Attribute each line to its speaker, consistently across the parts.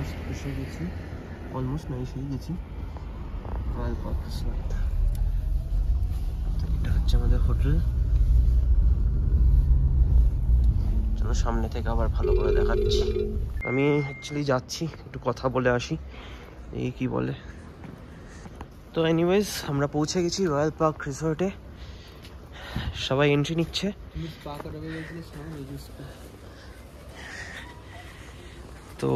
Speaker 1: Almost এসে গেছি, almost না এসেই গেছি রয়্যাল পার্ক রিসর্ট। তো এটা হচ্ছে আমাদের হোটেল। চলো সামনে থেকে আবার ভালো করে দেখাচ্ছি। আমি অ্যাকচুয়ালি যাচ্ছি, একটু কথা বলে আসি এই কি বলে। তো এনিওয়েজ আমরা পৌঁছে গেছি রয়্যাল পার্ক রিসর্টে। সবাই এন্ট্রি নিচ্ছে। তো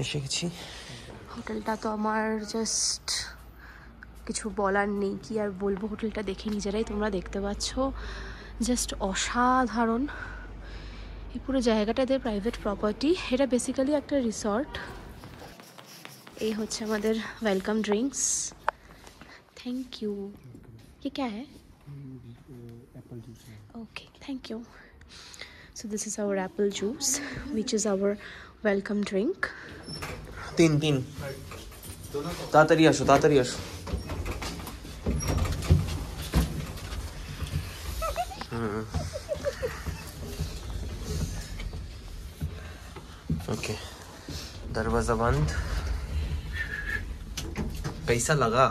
Speaker 1: এসে গেছি।
Speaker 2: হোটেলটা তো আমার জাস্ট কিছু বলার নেই, কি আর বলবো। হোটেলটা দেখে নিজেরাই তোমরা দেখতে পাচ্ছ, জাস্ট অসাধারণ। এই পুরো জায়গাটা এদের প্রাইভেট প্রপার্টি। এটা বেসিক্যালি একটা রিসর্ট। এই হচ্ছে আমাদের ওয়েলকাম ড্রিঙ্কস। Thank you. ये क्या है?
Speaker 1: Apple juice.
Speaker 2: Okay, thank you. So this is our apple juice, which is our welcome drink.
Speaker 1: তিন তাড়াতাড়ি আসো, তাড়াতাড়ি আসো। ओके, दरवाजा बंद। कैसा लगा?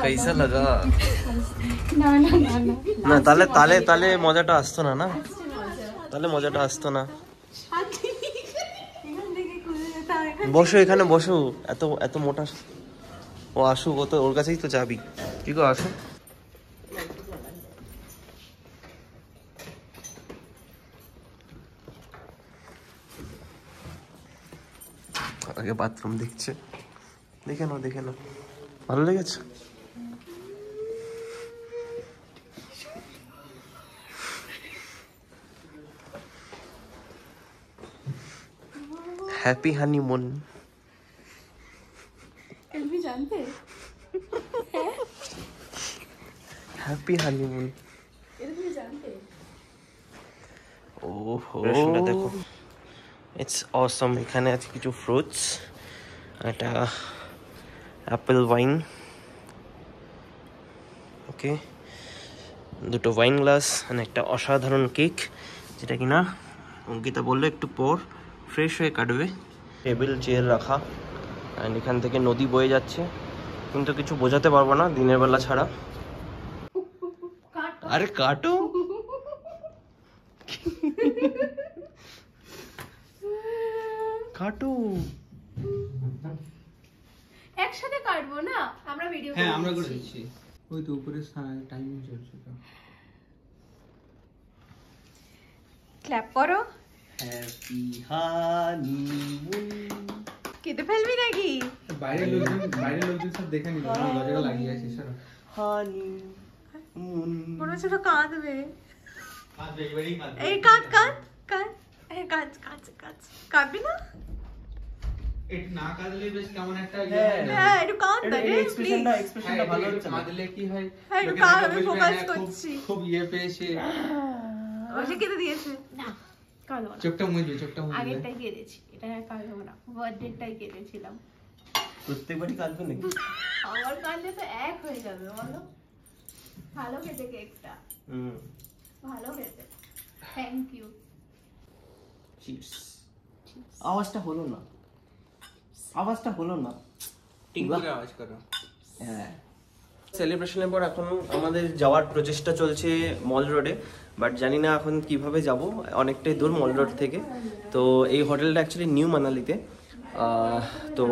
Speaker 1: कैसा लगा? না তাহলে তাহলে তাহলে মজাটা আসতো না, না তাহলে মজাটা আসতো না। বসো এখানে, বসো। এত এত মোটা ও আসুক, ও তো ওর কাছেই তো যাবি। কি গো, আসো। আগে বাথরুম দেখছে, দেখে নাও দেখে নাও। ভালো লেগেছে? Happy honeymoon.
Speaker 2: भी जानते हैं?
Speaker 1: Happy honeymoon.
Speaker 2: भी जानते हैं?
Speaker 1: ओहो देखो, इट्स ऑसम। এখানে আছে কিছু ফ্রুটস, এটা অ্যাপল ওয়াইন। ওকে, দুটো ওয়াইন গ্লাস আর একটা অসাধারণ কেক, যেটা কিনা অঙ্কিতা বললো একটু পর ফ্রেশ হয়ে কাটবে। টেবিল চেয়ার রাখা, অ্যান্ড এখান থেকে নদী বয়ে যাচ্ছে, কিন্তু কিছু বোঝাতে পারবো না দিনের বেলা ছাড়া। আরে কাটো। কাটো
Speaker 2: একসাথে কাটবো না আমরা, ভিডিও
Speaker 3: হ্যাঁ আমরা করে দিচ্ছি। ওই তো উপরে টাইমিং চলছে তো।
Speaker 2: ক্ল্যাপ করো।
Speaker 1: Happy honeymoon.
Speaker 2: কেটে ফেলবি নাকি?
Speaker 3: বাইরের লোকজন সব দেখে নিল, দরজাটা লাগিয়ে আছে স্যার।
Speaker 1: হানিমুন।
Speaker 2: মনে হচ্ছে তো কাঁদবে।
Speaker 3: কাঁদবে।
Speaker 2: এই কাঁদ কাঁদ কাঁদ, এই কাঁদ কাঁদ কাঁদ। কাঁদবি না?
Speaker 3: এটা না কাঁদলে বেশ কেমন একটা
Speaker 2: হ্যাঁ একটু কাঁদ না রে প্লিজ।
Speaker 1: এক্সপ্রেশনটা ভালো হচ্ছে না।
Speaker 3: কাঁদলে কি হয়?
Speaker 2: হ্যাঁ একটু কাঁদ, আমি ফোকাস করছি।
Speaker 3: খুব ইয়ে পেয়েছে।
Speaker 2: ওকে কেটে দিয়েছে না, কাঁদবো না।
Speaker 3: চোখটা মুছবে, চোখটা মুছবে।
Speaker 2: আগেরটাই কেটেছি, এটা কাঁদবো না। বার্থডেটাই কেটেছিলাম।
Speaker 1: প্রত্যেকবারই কাঁদবে নাকি?
Speaker 2: আমার কাঁদলে তো এক হয়ে যাবে বলো। ভালো খেতে কেকটা, ভালো খেতে। Thank you.
Speaker 1: চিপস। আওয়াজটা হলো না, আওয়াজটা হলো না।
Speaker 3: টিং করে আওয়াজ করো।
Speaker 1: হ্যাঁ, সেলিব্রেশনের পর এখন আমাদের যাওয়ার প্রচেষ্টা চলছে মল রোডে, বাট জানি না এখন কিভাবে যাব। অনেকটাই দূর মল রোড থেকে। তো এই হোটেলটা অ্যাকচুয়ালি নিউ মানালিতে। তো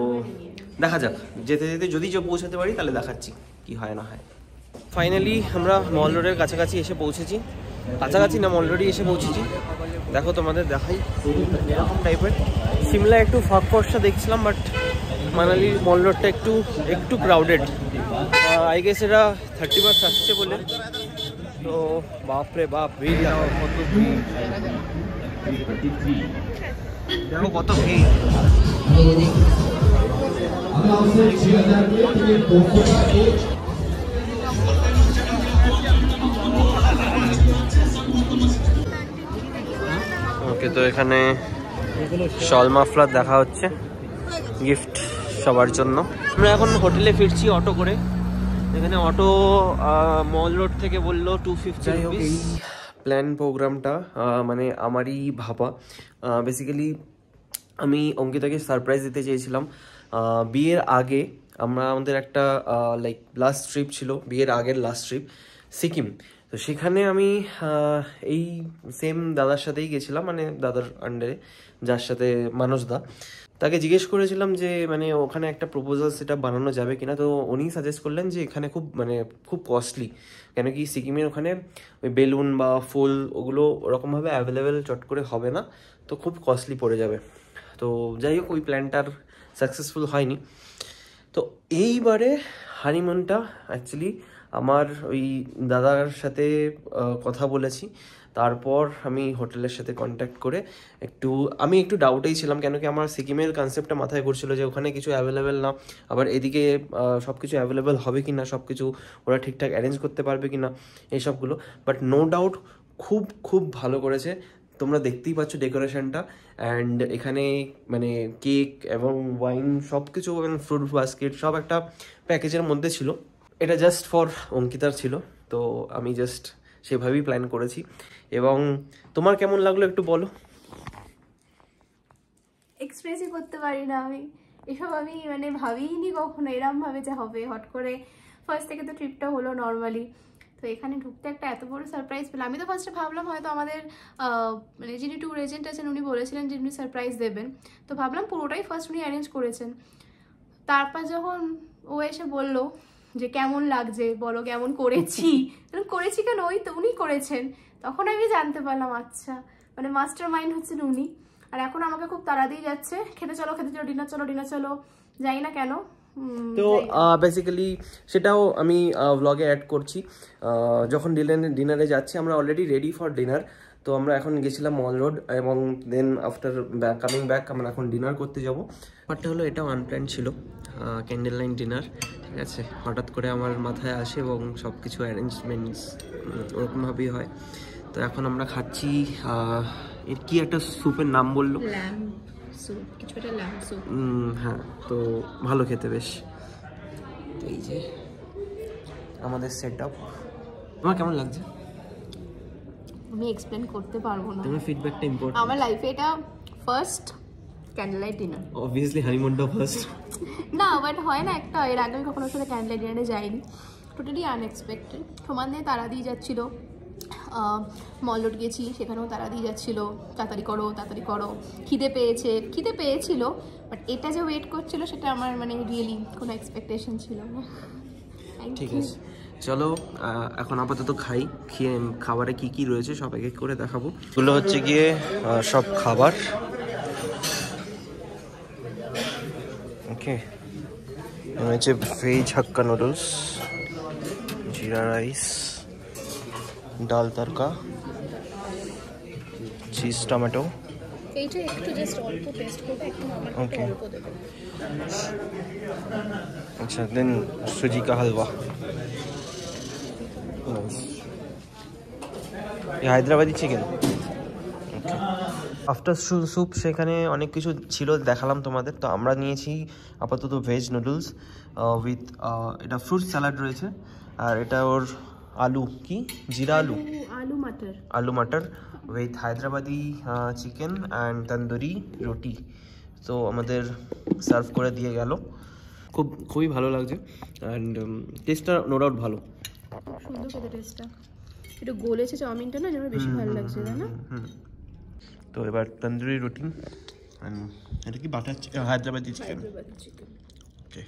Speaker 1: দেখা যাক, যেতে যেতে যদি পৌঁছাতে পারি তাহলে দেখাচ্ছি কি হয় না হয়। ফাইনালি আমরা মল রোডের কাছাকাছি এসে পৌঁছেছি। কাছাকাছি না, মল রোডে এসে পৌঁছেছি। দেখো তোমাদের দেখাই, এরকম টাইপের। সিমলা একটু ফাঁক ফর্সা দেখছিলাম, বাট মানালির মল রোডটা একটু ক্রাউডেড। আই গেস এটা 31 আসছে বলে। তো বাপরে বাপ, ভিড় দেখো কত ভিড়, দেখো কত ভিড়। ওকে, তো এখানে শল মাফলার দেখা হচ্ছে, গিফট সবার জন্য। আমরা এখন হোটেলে ফিরছি অটো করে। এখানে অটো মল রোড থেকে বললো 250 রুপিস। প্ল্যান প্রোগ্রামটা মানে আমারই ভাবা। বেসিক্যালি আমি অঙ্কিতাকে সারপ্রাইজ দিতে চেয়েছিলাম। বিয়ের আগে আমাদের একটা লাইক লাস্ট ট্রিপ ছিল, বিয়ের আগের লাস্ট ট্রিপ সিকিম। তো সেখানে আমি এই সেম দাদার সাথেই গেছিলাম, মানে দাদার আন্ডারে, যার সাথে মানসদা। তাকে জিজ্ঞেস করেছিলাম যে মানে ওখানে একটা প্রপোজাল সেটা বানানো যাবে কিনা। তো উনি সাজেস্ট করলেন যে এখানে খুব কস্টলি, কেন কি সিকিমের ওখানে ওই বেলুন বা ফুল ওগুলো ওরকমভাবে অ্যাভেলেবেল চট করে হবে না, তো খুব কস্টলি পড়ে যাবে। তো যাই হোক, ওই প্ল্যানটার সাকসেসফুল হয়নি। তো এইবারে হানিমুনটা অ্যাকচুয়ালি আমার ওই দাদার সাথে কথা বলেছি, তারপর আমি হোটেলের সাথে কন্ট্যাক্ট করে আমি একটু ডাউটেই ছিলাম, কেন কি আমার সিকিমের কনসেপ্টটা মাথায় ঘুরছিল যে ওখানে কিছু অ্যাভেলেবেল না, আবার এদিকে সব কিছু অ্যাভেলেবেল হবে কি না, সব কিছু ওরা ঠিকঠাক অ্যারেঞ্জ করতে পারবে কি না, এইসবগুলো। বাট নো ডাউট খুব খুব ভালো করেছে। তোমরা দেখতেই পাচ্ছ ডেকোরেশনটা, অ্যান্ড এখানে মানে কেক এবং ওয়াইন সব কিছু এবং ফ্রুট বাস্কেট সব একটা প্যাকেজের মধ্যে ছিল। এটা জাস্ট ফর অঙ্কিতার ছিল, তো আমি জাস্ট সেভাবেই প্ল্যান করেছি। এবং তোমার কেমন লাগলো একটু বলো।
Speaker 2: এক্সপ্রেসই করতে পারি না আমি এসব, আমি মানে ভাবিনি কখনো এরমভাবে যে হবে। হট করে ফার্স্ট থেকে তো ট্রিপটা হলো নর্মালি, তো এখানে ঢুকতে একটা এত বড় সারপ্রাইজ পেলাম। আমি তো ফার্স্টে ভাবলাম হয়তো আমাদের মানে যিনি ট্যুর এজেন্ট আছেন উনি বলেছিলেন যে উনি সারপ্রাইজ দেবেন, তো ভাবলাম পুরোটাই ফার্স্ট উনি অ্যারেঞ্জ করেছেন। তারপর যখন ও এসে বললো যে কেমন লাগছে বলো, কেমন করেছি করেছি কেন, ওই তো উনি করেছেন, তখন আমি জানতে পারলাম আচ্ছা মানে মাস্টার মাইন্ড হচ্ছেন উনি। আর এখন আমাকে খুব তাড়া দিয়ে যাচ্ছে, খেতে চলো ডিনার চলো, যাই না কেন।
Speaker 1: তো বেসিক্যালি সেটাও আমি ব্লগে অ্যাড করছি। যখন ডিনারে যাচ্ছি, আমরা অলরেডি রেডি ফর ডিনার। তো আমরা এখন গেছিলাম মল রোড, এবং দেন আফটার কামিং ব্যাক আমরা এখন ডিনার করতে যাব। ব্যাপারটা হলো এটাও আনপ্ল্যান ছিল, ক্যান্ডেল লাইট ডিনার, ঠিক আছে। হঠাৎ করে আমার মাথায় আসে এবং সব কিছু অ্যারেঞ্জমেন্টস ওরকমভাবেই হয়। তো এখন আমরা খাচ্ছি এর কি একটা স্যুপের নাম বললো, হ্যাঁ, তো ভালো খেতে বেশ। এই যে আমাদের সেট আপ, তোমার কেমন লাগছে?
Speaker 2: আমি এক্সপ্লেন করতে পারবো না,
Speaker 1: তোমার ফিডব্যাকটা ইম্পর্টেন্ট।
Speaker 2: আমার লাইফে এটা first candle light dinner.
Speaker 1: Obviously হানিমুনটা ফার্স্ট
Speaker 2: না, বাট হয় না একটা, এর আগে কখনো সাথে ক্যান্ডেল লাইট ডিনারে যাইনি, টোটালি আনএক্সপেক্টেড। সমান দিয়ে তারা দিয়ে যাচ্ছিলো, মল রোড গেছি সেখানেও তারা দিয়ে যাচ্ছিলো তাড়াতাড়ি করো, খিদে পেয়েছিল, বাট এটা যে ওয়েট করছিল সেটা আমার মানে রিয়েলি কোনো এক্সপেকটেশন ছিল না।
Speaker 1: ঠিক আছে, চলো এখন আপাতত খেয়ে খাবারে কি কি রয়েছে সব এক এক করে দেখাবো। এগুলো হচ্ছে গিয়ে সব খাবার, ওকে। হচ্ছে ভেজ হাক্কা নুডলস, জিরা রাইস, ডাল তরকা, চিজ টমেটো,
Speaker 2: এইটা একটু জাস্ট অল্প টেস্ট করবে, একটু
Speaker 1: ওকে।
Speaker 2: অল্প দেবে।
Speaker 1: अच्छा देन सूजी का हलवा, ये হায়দ্রাবাদি চিকেন। আফটার স্যুপ সেখানে অনেক কিছু ছিল, দেখালাম তোমাদের। তো আমরা নিয়েছি আপাতত ভেজ নুডলস উইথ এটা ফ্রুট স্যালাড রয়েছে, আর এটা ওর আলু কি jeera aloo matar with Hyderabadi chicken and tandoori roti. তো আমাদের সার্ভ করে দিয়ে গেল, খুবই ভালো লাগছে, অ্যান্ড টেস্টটা নো ডাউট ভালো,
Speaker 2: সুন্দর খেতে টেস্টটা, একটু গলেছে চাউমিনটা না, যেন বেশি ভালো লাগছে, তাই না?
Speaker 1: তো এবার তন্দুরি রুটি, এটা কি বাটার হায়দ্রাবাদি চিকেন, ওকে।